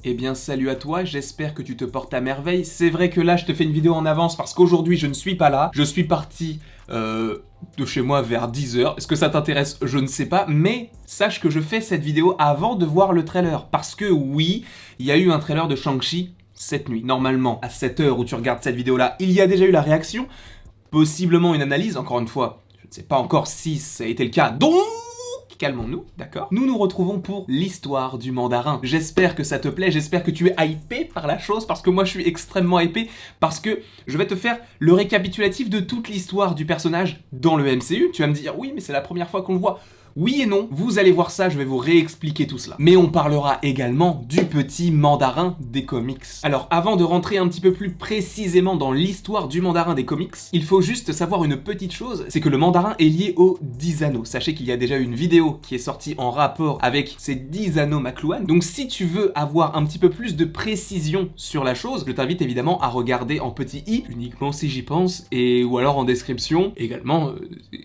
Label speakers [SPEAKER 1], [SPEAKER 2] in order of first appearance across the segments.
[SPEAKER 1] Eh bien salut à toi, j'espère que tu te portes à merveille. C'est vrai que là je te fais une vidéo en avance parce qu'aujourd'hui je ne suis pas là. Je suis parti de chez moi vers 10h. Est-ce que ça t'intéresse? Je ne sais pas, mais sache que je fais cette vidéo avant de voir le trailer. Parce que oui, il y a eu un trailer de Shang-Chi cette nuit. Normalement, à 7h où tu regardes cette vidéo là, il y a déjà eu la réaction, possiblement une analyse, encore une fois. Je ne sais pas encore si ça a été le cas, donc calmons-nous, d'accord? Nous nous retrouvons pour l'histoire du mandarin. J'espère que ça te plaît, j'espère que tu es hypé par la chose, parce que moi je suis extrêmement hypé, parce que je vais te faire le récapitulatif de toute l'histoire du personnage dans le MCU. Tu vas me dire, oui, mais c'est la première fois qu'on le voit. Oui et non, vous allez voir ça, je vais vous réexpliquer tout cela. Mais on parlera également du petit mandarin des comics. Alors avant de rentrer un petit peu plus précisément dans l'histoire du mandarin des comics, il faut juste savoir une petite chose, c'est que le mandarin est lié aux 10 anneaux. Sachez qu'il y a déjà une vidéo qui est sortie en rapport avec ces 10 anneaux McLuhan. Donc si tu veux avoir un petit peu plus de précision sur la chose, je t'invite évidemment à regarder en petit i, uniquement si j'y pense, et ou alors en description, également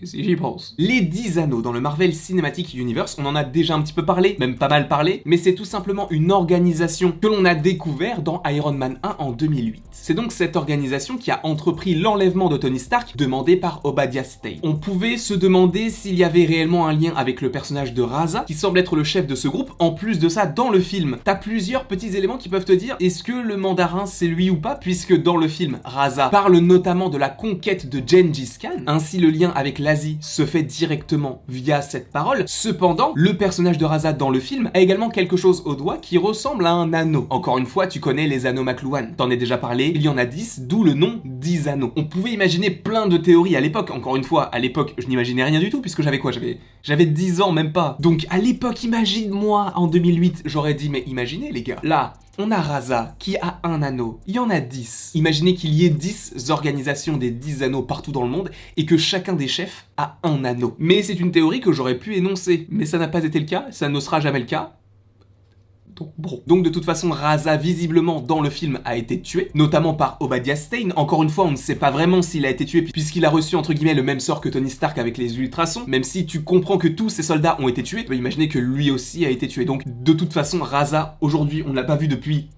[SPEAKER 1] si j'y pense. Les 10 anneaux dans le Marvel Cinematic Universe, on en a déjà un petit peu parlé, même pas mal parlé, mais c'est tout simplement une organisation que l'on a découvert dans Iron Man 1 en 2008. C'est donc cette organisation qui a entrepris l'enlèvement de Tony Stark, demandé par Obadiah Stane. On pouvait se demander s'il y avait réellement un lien avec le personnage de Raza, qui semble être le chef de ce groupe. En plus de ça, dans le film, t'as plusieurs petits éléments qui peuvent te dire est-ce que le mandarin c'est lui ou pas, puisque dans le film, Raza parle notamment de la conquête de Gengis Khan, ainsi le lien avec l'Asie se fait directement via cette parole. Cependant, le personnage de Raza dans le film a également quelque chose au doigt qui ressemble à un anneau. Encore une fois, tu connais les anneaux McLuhan. T'en ai déjà parlé, il y en a 10, d'où le nom 10 anneaux. On pouvait imaginer plein de théories à l'époque. Encore une fois, à l'époque, je n'imaginais rien du tout puisque j'avais quoi? J'avais 10 ans, même pas. Donc à l'époque, imagine-moi, en 2008, j'aurais dit, mais imaginez les gars, là, on a Raza qui a un anneau, il y en a 10. Imaginez qu'il y ait 10 organisations des 10 anneaux partout dans le monde et que chacun des chefs a un anneau. Mais c'est une théorie que j'aurais pu énoncer, mais ça n'a pas été le cas, ça ne sera jamais le cas. Donc de toute façon, Raza visiblement dans le film a été tué, notamment par Obadiah Stane. Encore une fois, on ne sait pas vraiment s'il a été tué puisqu'il a reçu entre guillemets le même sort que Tony Stark avec les ultrasons. Même si tu comprends que tous ses soldats ont été tués, tu peux imaginer que lui aussi a été tué. Donc de toute façon, Raza aujourd'hui, on ne l'a pas vu depuis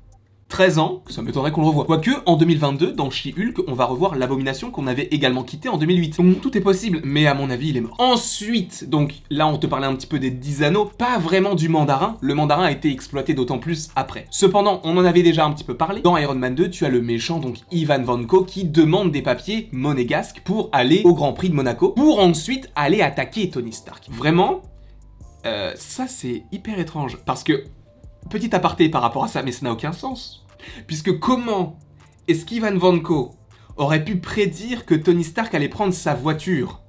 [SPEAKER 1] 13 ans, ça m'étonnerait qu'on le revoie. Quoique, en 2022, dans She-Hulk, on va revoir l'Abomination qu'on avait également quitté en 2008. Donc tout est possible, mais à mon avis, il est mort. Ensuite, donc là, on te parlait un petit peu des 10 anneaux, pas vraiment du mandarin. Le mandarin a été exploité d'autant plus après. Cependant, on en avait déjà un petit peu parlé. Dans Iron Man 2, tu as le méchant, donc Ivan Vanko, qui demande des papiers monégasques pour aller au Grand Prix de Monaco, pour ensuite aller attaquer Tony Stark. Vraiment, ça c'est hyper étrange, parce que petit aparté par rapport à ça, mais ça n'a aucun sens. Puisque comment est-ce qu'Ivan Vanko aurait pu prédire que Tony Stark allait prendre sa voiture?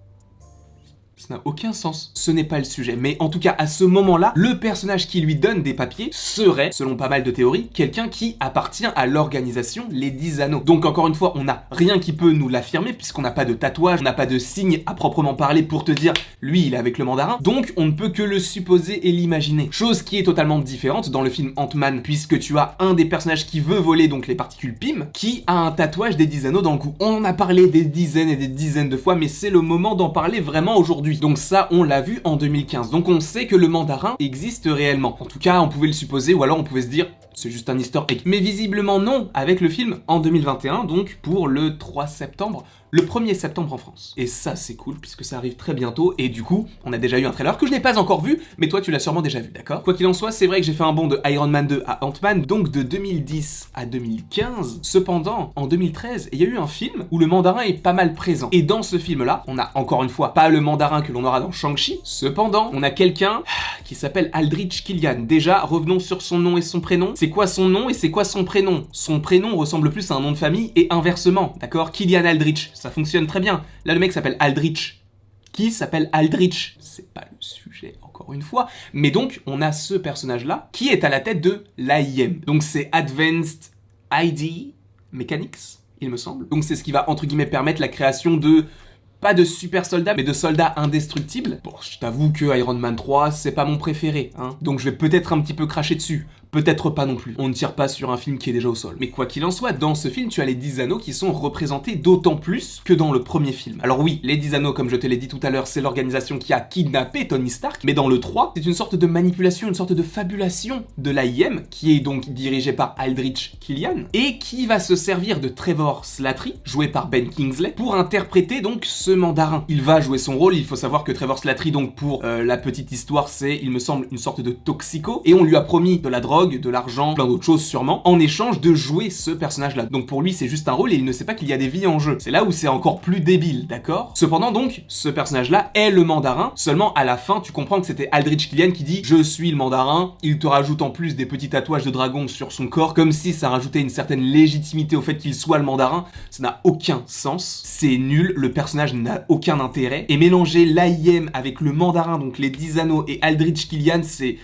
[SPEAKER 1] Ça n'a aucun sens. Ce n'est pas le sujet. Mais en tout cas, à ce moment-là, le personnage qui lui donne des papiers serait, selon pas mal de théories, quelqu'un qui appartient à l'organisation Les 10 Anneaux. Donc encore une fois, on n'a rien qui peut nous l'affirmer, puisqu'on n'a pas de tatouage, on n'a pas de signe à proprement parler pour te dire, lui, il est avec le mandarin. Donc on ne peut que le supposer et l'imaginer. Chose qui est totalement différente dans le film Ant-Man, puisque tu as un des personnages qui veut voler donc les particules PIM, qui a un tatouage des 10 Anneaux dans le cou. On en a parlé des dizaines et des dizaines de fois, mais c'est le moment d'en parler vraiment aujourd'hui. Donc ça, on l'a vu en 2015. Donc on sait que le mandarin existe réellement. En tout cas, on pouvait le supposer, ou alors on pouvait se dire, c'est juste un easter egg. Mais visiblement non, avec le film en 2021, donc pour le 3 septembre, le 1er septembre en France. Et ça, c'est cool, puisque ça arrive très bientôt, et du coup, on a déjà eu un trailer que je n'ai pas encore vu, mais toi, tu l'as sûrement déjà vu, d'accord? Quoi qu'il en soit, c'est vrai que j'ai fait un bond de Iron Man 2 à Ant-Man, donc de 2010 à 2015. Cependant, en 2013, il y a eu un film où le mandarin est pas mal présent. Et dans ce film-là, on a encore une fois pas le mandarin que l'on aura dans Shang-Chi, cependant, on a quelqu'un qui s'appelle Aldrich Killian. Déjà, revenons sur son nom et son prénom. C'est quoi son nom et c'est quoi son prénom? Son prénom ressemble plus à un nom de famille et inversement, d'accord? Killian Aldrich, ça fonctionne très bien. Là, le mec s'appelle Aldrich. Qui s'appelle Aldrich? C'est pas le sujet, encore une fois. Mais donc, on a ce personnage-là qui est à la tête de l'AIM. Donc, c'est Advanced ID Mechanics, il me semble. Donc, c'est ce qui va, entre guillemets, permettre la création de... pas de super soldats, mais de soldats indestructibles. Bon, je t'avoue que Iron Man 3, c'est pas mon préféré, hein. Donc je vais peut-être un petit peu cracher dessus. Peut-être pas non plus, on ne tire pas sur un film qui est déjà au sol. Mais quoi qu'il en soit, dans ce film, tu as les 10 anneaux qui sont représentés d'autant plus que dans le premier film. Alors oui, les 10 anneaux, comme je te l'ai dit tout à l'heure, c'est l'organisation qui a kidnappé Tony Stark, mais dans le 3, c'est une sorte de manipulation, une sorte de fabulation de l'AIM, qui est donc dirigée par Aldrich Killian, et qui va se servir de Trevor Slattery, joué par Ben Kingsley, pour interpréter donc ce mandarin. Il va jouer son rôle, il faut savoir que Trevor Slattery, donc pour la petite histoire, c'est, il me semble, une sorte de toxico, et on lui a promis de la drogue, de l'argent, plein d'autres choses sûrement, en échange de jouer ce personnage-là. Donc pour lui, c'est juste un rôle et il ne sait pas qu'il y a des vies en jeu. C'est là où c'est encore plus débile, d'accord? Cependant donc, ce personnage-là est le mandarin, seulement à la fin, tu comprends que c'était Aldrich Killian qui dit « Je suis le mandarin », il te rajoute en plus des petits tatouages de dragon sur son corps, comme si ça rajoutait une certaine légitimité au fait qu'il soit le mandarin. Ça n'a aucun sens, c'est nul, le personnage n'a aucun intérêt, et mélanger l'AIM avec le mandarin, donc les 10 anneaux et Aldrich Killian, c'est...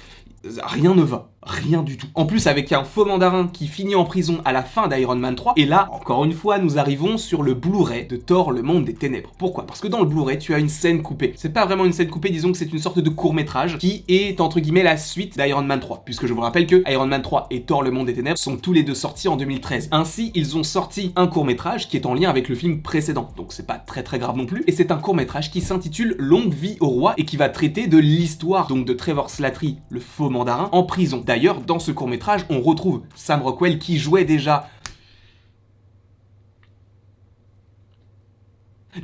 [SPEAKER 1] rien ne va. Rien du tout. En plus, avec un faux mandarin qui finit en prison à la fin d'Iron Man 3, et là, encore une fois, nous arrivons sur le Blu-ray de Thor, le monde des ténèbres. Pourquoi? Parce que dans le Blu-ray, tu as une scène coupée. C'est pas vraiment une scène coupée, disons que c'est une sorte de court-métrage qui est, entre guillemets, la suite d'Iron Man 3, puisque je vous rappelle que Iron Man 3 et Thor, le monde des ténèbres sont tous les deux sortis en 2013. Ainsi, ils ont sorti un court-métrage qui est en lien avec le film précédent, donc c'est pas très grave non plus, et c'est un court-métrage qui s'intitule Longue vie au roi, et qui va traiter de l'histoire, donc de Trevor Slattery, le faux mandarin, en prison. D'ailleurs, dans ce court-métrage, on retrouve Sam Rockwell qui jouait déjà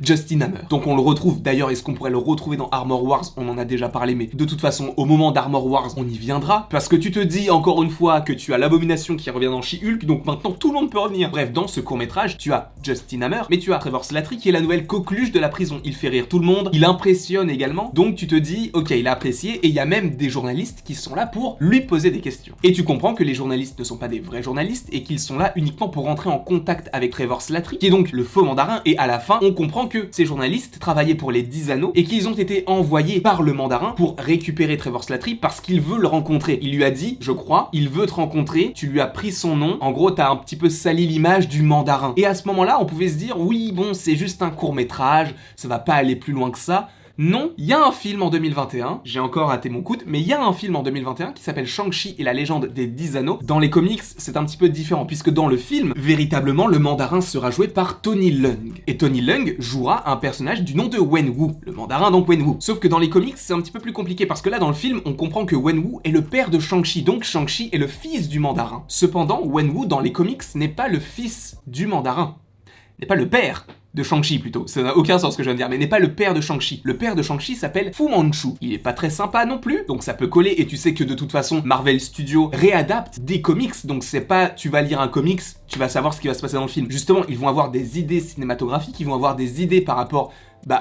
[SPEAKER 1] Justin Hammer. Donc on le retrouve d'ailleurs, est-ce qu'on pourrait le retrouver dans Armor Wars? On en a déjà parlé, mais de toute façon, au moment d'Armor Wars, on y viendra. Parce que tu te dis, encore une fois, que tu as l'Abomination qui revient dans She-Hulk, donc maintenant tout le monde peut revenir. Bref, dans ce court-métrage, tu as Justin Hammer, mais tu as Trevor Slattery qui est la nouvelle coqueluche de la prison. Il fait rire tout le monde, il impressionne également, donc tu te dis, ok, il a apprécié, et il y a même des journalistes qui sont là pour lui poser des questions. Et tu comprends que les journalistes ne sont pas des vrais journalistes, et qu'ils sont là uniquement pour rentrer en contact avec Trevor Slattery, qui est donc le faux mandarin, et à la fin, on comprend que ces journalistes travaillaient pour les 10 anneaux et qu'ils ont été envoyés par le mandarin pour récupérer Trevor Slattery parce qu'il veut le rencontrer. Il lui a dit, je crois, il veut te rencontrer, tu lui as pris son nom, en gros t'as un petit peu sali l'image du mandarin. Et à ce moment-là, on pouvait se dire, oui bon, c'est juste un court-métrage, ça va pas aller plus loin que ça. Non, il y a un film en 2021, j'ai encore raté mon coude, mais il y a un film en 2021 qui s'appelle Shang-Chi et la légende des 10 anneaux. Dans les comics, c'est un petit peu différent, puisque dans le film, véritablement, le mandarin sera joué par Tony Leung. Et Tony Leung jouera un personnage du nom de Wenwu, le mandarin donc Wenwu. Sauf que dans les comics, c'est un petit peu plus compliqué, parce que là, dans le film, on comprend que Wenwu est le père de Shang-Chi, donc Shang-Chi est le fils du mandarin. Cependant, Wenwu, dans les comics, n'est pas le fils du mandarin, n'est pas le père de Shang-Chi plutôt, ça n'a aucun sens ce que je viens de dire, mais n'est pas le père de Shang-Chi. Le père de Shang-Chi s'appelle Fu Manchu. Il est pas très sympa non plus, donc ça peut coller, et tu sais que de toute façon, Marvel Studios réadapte des comics, donc c'est pas tu vas lire un comics, tu vas savoir ce qui va se passer dans le film. Justement, ils vont avoir des idées cinématographiques, ils vont avoir des idées par rapport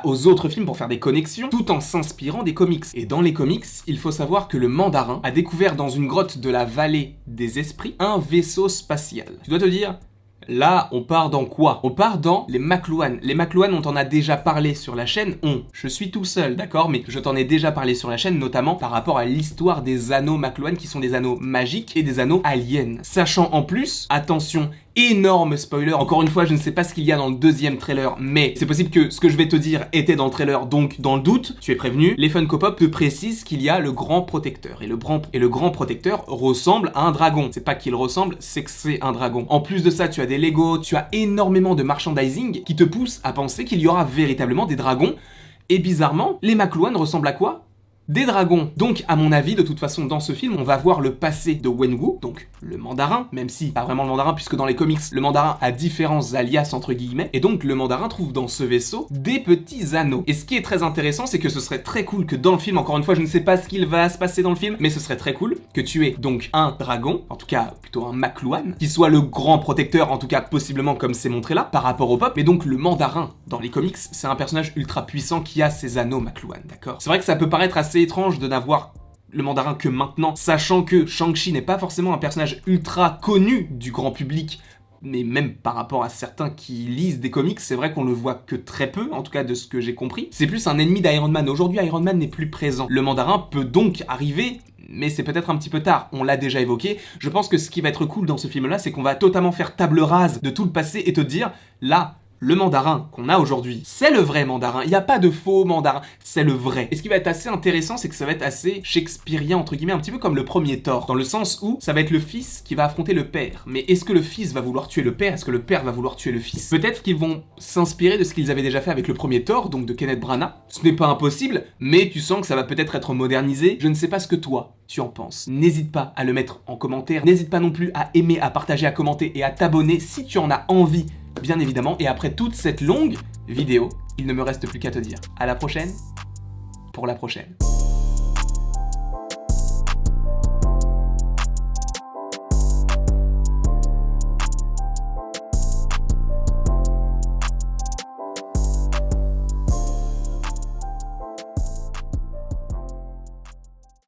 [SPEAKER 1] aux autres films pour faire des connexions, tout en s'inspirant des comics. Et dans les comics, il faut savoir que le mandarin a découvert dans une grotte de la vallée des esprits un vaisseau spatial. Tu dois te dire, là, on part dans quoi? On part dans les McLuhan. Les McLuhan, on t'en a déjà parlé sur la chaîne. Je suis tout seul, d'accord? Mais je t'en ai déjà parlé sur la chaîne, notamment par rapport à l'histoire des anneaux McLuhan, qui sont des anneaux magiques et des anneaux aliens. Sachant en plus, attention, énorme spoiler, encore une fois je ne sais pas ce qu'il y a dans le deuxième trailer, mais c'est possible que ce que je vais te dire était dans le trailer, donc dans le doute, tu es prévenu, les Funko Pop te précisent qu'il y a le grand protecteur, et le grand protecteur ressemble à un dragon. C'est pas qu'il ressemble, c'est que c'est un dragon. En plus de ça, tu as des Lego, tu as énormément de merchandising qui te poussent à penser qu'il y aura véritablement des dragons, et bizarrement, les McLuhan ressemblent à quoi? Des dragons. Donc, à mon avis, de toute façon, dans ce film, on va voir le passé de Wenwu, donc le mandarin, même si pas vraiment le mandarin, puisque dans les comics, le mandarin a différents alias, entre guillemets, et donc le mandarin trouve dans ce vaisseau des petits anneaux. Et ce qui est très intéressant, c'est que ce serait très cool que dans le film, encore une fois, je ne sais pas ce qu'il va se passer dans le film, mais ce serait très cool que tu aies donc un dragon, en tout cas plutôt un McLuhan, qui soit le grand protecteur, en tout cas possiblement comme c'est montré là, par rapport au pop, mais donc le mandarin, dans les comics, c'est un personnage ultra puissant qui a ses anneaux McLuhan, d'accord? C'est vrai que ça peut paraître assez étrange de n'avoir le mandarin que maintenant, sachant que Shang-Chi n'est pas forcément un personnage ultra connu du grand public, mais même par rapport à certains qui lisent des comics, c'est vrai qu'on le voit que très peu, en tout cas de ce que j'ai compris. C'est plus un ennemi d'Iron Man. Aujourd'hui, Iron Man n'est plus présent. Le mandarin peut donc arriver, mais c'est peut-être un petit peu tard, on l'a déjà évoqué. Je pense que ce qui va être cool dans ce film-là, c'est qu'on va totalement faire table rase de tout le passé et te dire, là, le mandarin qu'on a aujourd'hui, c'est le vrai mandarin. Il n'y a pas de faux mandarin, c'est le vrai. Et ce qui va être assez intéressant, c'est que ça va être assez shakespearien, entre guillemets, un petit peu comme le premier Thor, dans le sens où ça va être le fils qui va affronter le père. Mais est-ce que le fils va vouloir tuer le père? Est-ce que le père va vouloir tuer le fils? Peut-être qu'ils vont s'inspirer de ce qu'ils avaient déjà fait avec le premier Thor, donc de Kenneth Branagh. Ce n'est pas impossible, mais tu sens que ça va peut-être être modernisé. Je ne sais pas ce que toi, tu en penses. N'hésite pas à le mettre en commentaire. N'hésite pas non plus à aimer, à partager, à commenter et à t'abonner si tu en as envie, bien évidemment. Et après toute cette longue vidéo, il ne me reste plus qu'à te dire à la prochaine pour la prochaine.